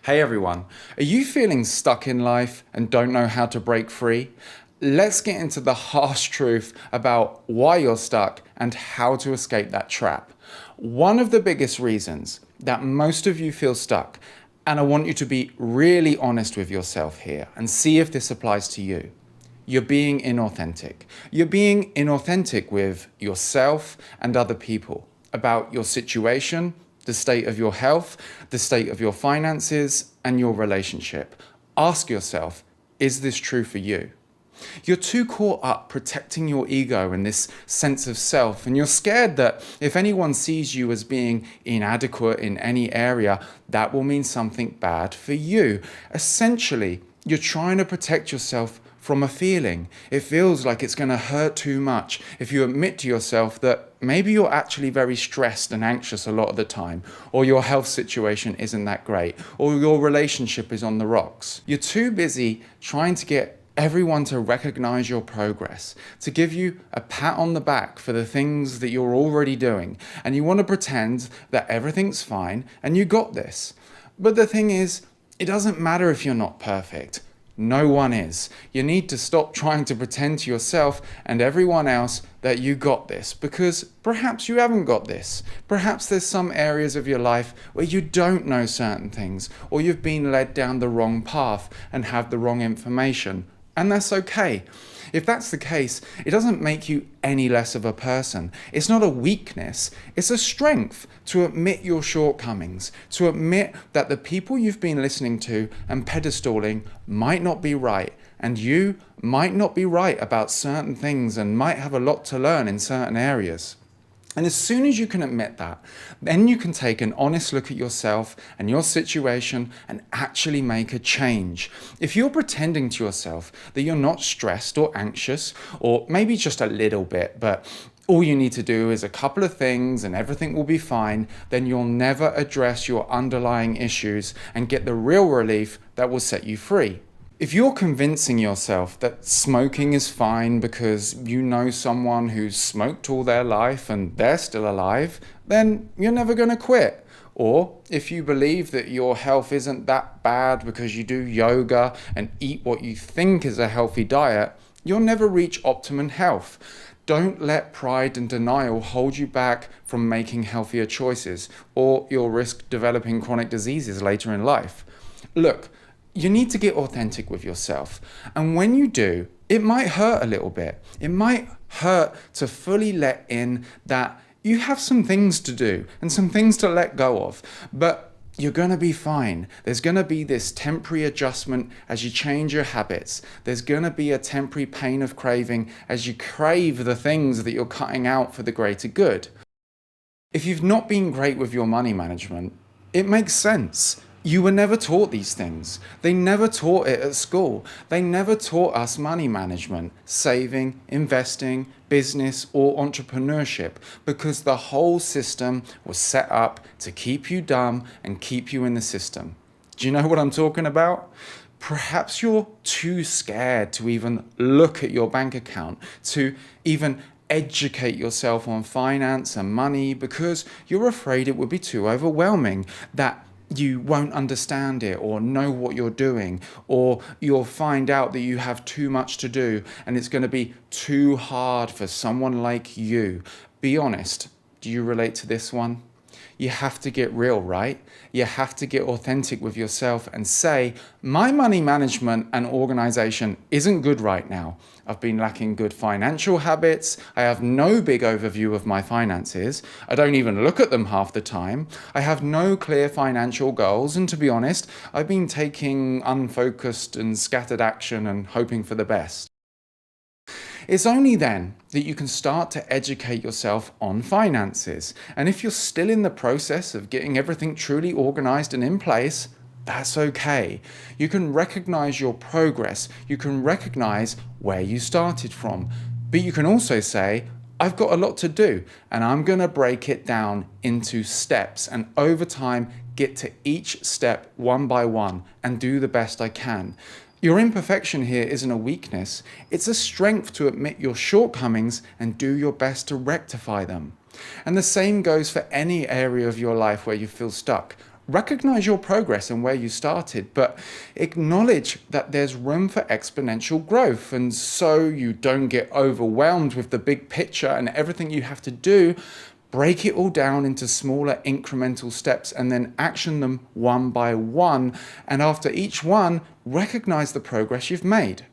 Hey everyone, are you feeling stuck in life and don't know how to break free? Let's get into the harsh truth about why you're stuck and how to escape that trap. One of the biggest reasons that most of you feel stuck, and I want you to be really honest with yourself here and see if this applies to you. You're being inauthentic. You're being inauthentic with yourself and other people about your situation, the state of your health, the state of your finances, and your relationship. Ask yourself, is this true for you? You're too caught up protecting your ego and this sense of self, and you're scared that if anyone sees you as being inadequate in any area, that will mean something bad for you. Essentially, you're trying to protect yourself from a feeling. It feels like it's going to hurt too much if you admit to yourself that maybe you're actually very stressed and anxious a lot of the time, or your health situation isn't that great, or your relationship is on the rocks. You're too busy trying to get everyone to recognize your progress, to give you a pat on the back for the things that you're already doing, and you want to pretend that everything's fine and you got this. But the thing is, it doesn't matter if you're not perfect. No one is. You need to stop trying to pretend to yourself and everyone else that you got this, because perhaps you haven't got this. Perhaps there's some areas of your life where you don't know certain things, or you've been led down the wrong path and have the wrong information. And that's okay. If that's the case, it doesn't make you any less of a person. It's not a weakness, it's a strength to admit your shortcomings, to admit that the people you've been listening to and pedestaling might not be right, and you might not be right about certain things and might have a lot to learn in certain areas. And as soon as you can admit that, then you can take an honest look at yourself and your situation and actually make a change. If you're pretending to yourself that you're not stressed or anxious, or maybe just a little bit, but all you need to do is a couple of things and everything will be fine, then you'll never address your underlying issues and get the real relief that will set you free. If you're convincing yourself that smoking is fine because you know someone who's smoked all their life and they're still alive, then you're never going to quit. Or if you believe that your health isn't that bad because you do yoga and eat what you think is a healthy diet, you'll never reach optimum health. Don't let pride and denial hold you back from making healthier choices, or you'll risk developing chronic diseases later in life. Look, you need to get authentic with yourself. And when you do, it might hurt a little bit. It might hurt to fully let in that you have some things to do and some things to let go of. But you're going to be fine. There's going to be this temporary adjustment as you change your habits. There's going to be a temporary pain of craving as you crave the things that you're cutting out for the greater good. If you've not been great with your money management, it makes sense. You were never taught these things. They never taught it at school. They never taught us money management, saving, investing, business, or entrepreneurship, because the whole system was set up to keep you dumb and keep you in the system. Do you know what I'm talking about? Perhaps you're too scared to even look at your bank account, to even educate yourself on finance and money, because you're afraid it would be too overwhelming, that you won't understand it or know what you're doing, or you'll find out that you have too much to do and it's going to be too hard for someone like you. Be honest, do you relate to this one? You have to get real, right? You have to get authentic with yourself and say, my money management and organization isn't good right now. I've been lacking good financial habits. I have no big overview of my finances. I don't even look at them half the time. I have no clear financial goals. And to be honest, I've been taking unfocused and scattered action and hoping for the best. It's only then that you can start to educate yourself on finances. And if you're still in the process of getting everything truly organized and in place, that's okay. You can recognize your progress. You can recognize where you started from. But you can also say, I've got a lot to do, and I'm going to break it down into steps, and over time get to each step one by one and do the best I can. Your imperfection here isn't a weakness. It's a strength to admit your shortcomings and do your best to rectify them. And the same goes for any area of your life where you feel stuck. Recognize your progress and where you started, but acknowledge that there's room for exponential growth. And so you don't get overwhelmed with the big picture and everything you have to do. Break it all down into smaller incremental steps and then action them one by one. And after each one, recognize the progress you've made.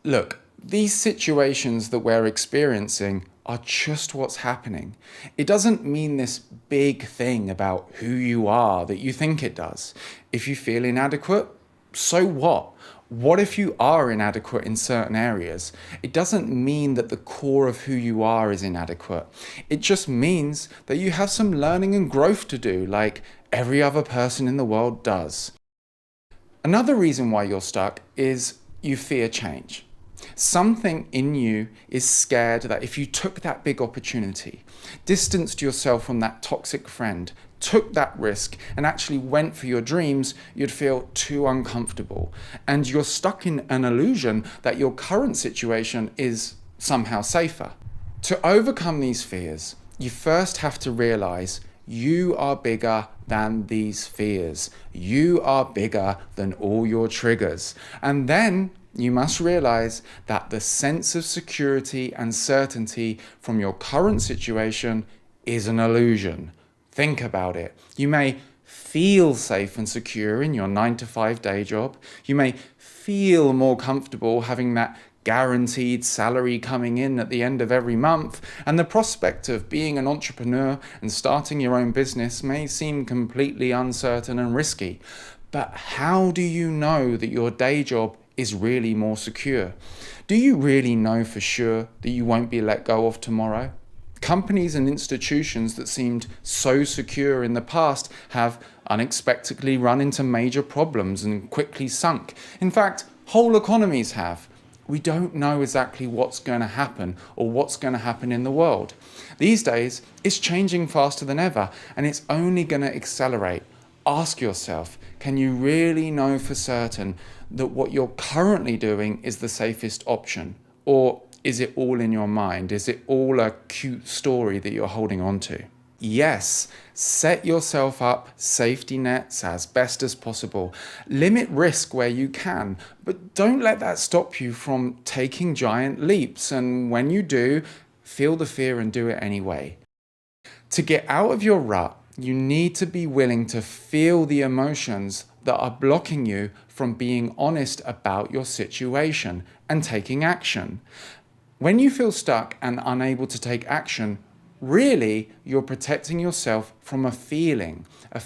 Look, these situations that we're experiencing are just what's happening. It doesn't mean this big thing about who you are that you think it does. If you feel inadequate, so what? What if you are inadequate in certain areas? It doesn't mean that the core of who you are is inadequate. It just means that you have some learning and growth to do, like every other person in the world does. Another reason why you're stuck is you fear change. Something in you is scared that if you took that big opportunity, distanced yourself from that toxic friend, took that risk, and actually went for your dreams, you'd feel too uncomfortable. And you're stuck in an illusion that your current situation is somehow safer. To overcome these fears, you first have to realize you are bigger than these fears. You are bigger than all your triggers. And then you must realize that the sense of security and certainty from your current situation is an illusion. Think about it. You may feel safe and secure in your 9-to-5 day job. You may feel more comfortable having that guaranteed salary coming in at the end of every month, and the prospect of being an entrepreneur and starting your own business may seem completely uncertain and risky. But how do you know that your day job is really more secure? Do you really know for sure that you won't be let go of tomorrow? Companies and institutions that seemed so secure in the past have unexpectedly run into major problems and quickly sunk. In fact, whole economies have. We don't know exactly what's going to happen or what's going to happen in the world. These days, it's changing faster than ever, and it's only going to accelerate. Ask yourself, can you really know for certain that what you're currently doing is the safest option? Or is it all in your mind? Is it all a cute story that you're holding on to? Yes, set yourself up safety nets as best as possible. Limit risk where you can, but don't let that stop you from taking giant leaps. And when you do, feel the fear and do it anyway. To get out of your rut, you need to be willing to feel the emotions that are blocking you from being honest about your situation and taking action. When you feel stuck and unable to take action, really you're protecting yourself from a feeling of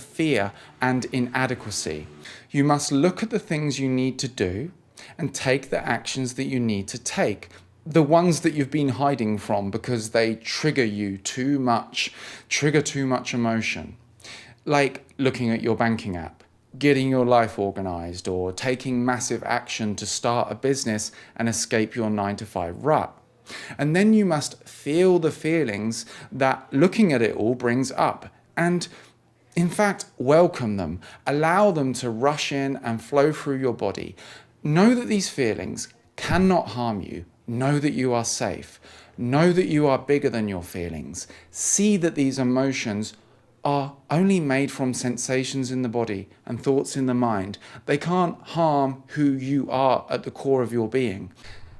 fear and inadequacy. You must look at the things you need to do and take the actions that you need to take. The ones that you've been hiding from because they trigger you too much emotion. Like looking at your banking app, getting your life organized, or taking massive action to start a business and escape your 9-to-5 rut. And then you must feel the feelings that looking at it all brings up. And in fact, welcome them. Allow them to rush in and flow through your body. Know that these feelings cannot harm you. Know that you are safe. Know that you are bigger than your feelings. See that these emotions are only made from sensations in the body and thoughts in the mind. They can't harm who you are at the core of your being.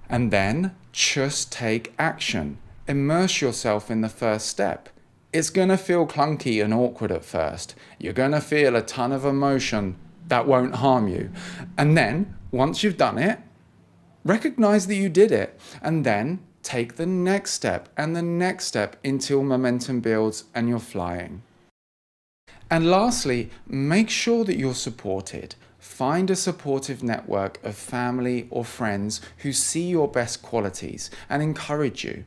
And then just take action. Immerse yourself in the first step. It's going to feel clunky and awkward at first. You're going to feel a ton of emotion that won't harm you. And then, once you've done it, recognize that you did it. And then take the next step and the next step until momentum builds and you're flying. And lastly, make sure that you're supported. Find a supportive network of family or friends who see your best qualities and encourage you.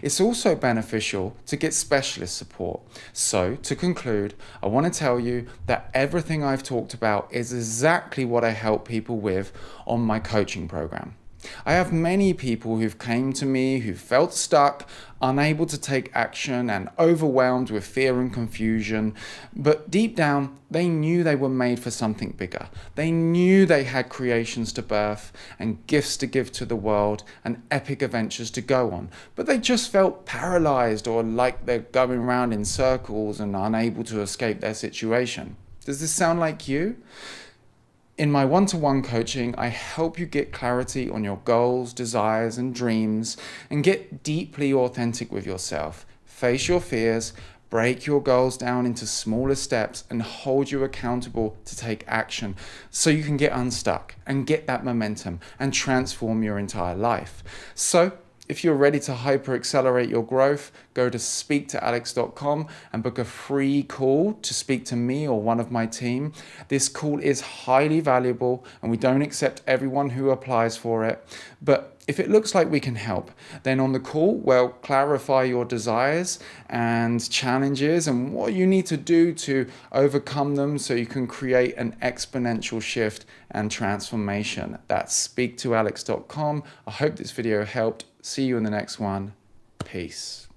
It's also beneficial to get specialist support. So, to conclude, I want to tell you that everything I've talked about is exactly what I help people with on my coaching program. I have many people who've came to me who felt stuck, unable to take action and overwhelmed with fear and confusion, but deep down they knew they were made for something bigger. They knew they had creations to birth and gifts to give to the world and epic adventures to go on, but they just felt paralyzed or like they're going around in circles and unable to escape their situation. Does this sound like you? In my one-to-one coaching, I help you get clarity on your goals, desires, and dreams, and get deeply authentic with yourself. Face your fears, break your goals down into smaller steps, and hold you accountable to take action so you can get unstuck and get that momentum and transform your entire life. So, if you're ready to hyper accelerate your growth, go to speaktoalex.com and book a free call to speak to me or one of my team. This call is highly valuable and we don't accept everyone who applies for it. But if it looks like we can help, then on the call, we'll clarify your desires and challenges and what you need to do to overcome them so you can create an exponential shift and transformation. That's speaktoalex.com. I hope this video helped. See you in the next one. Peace.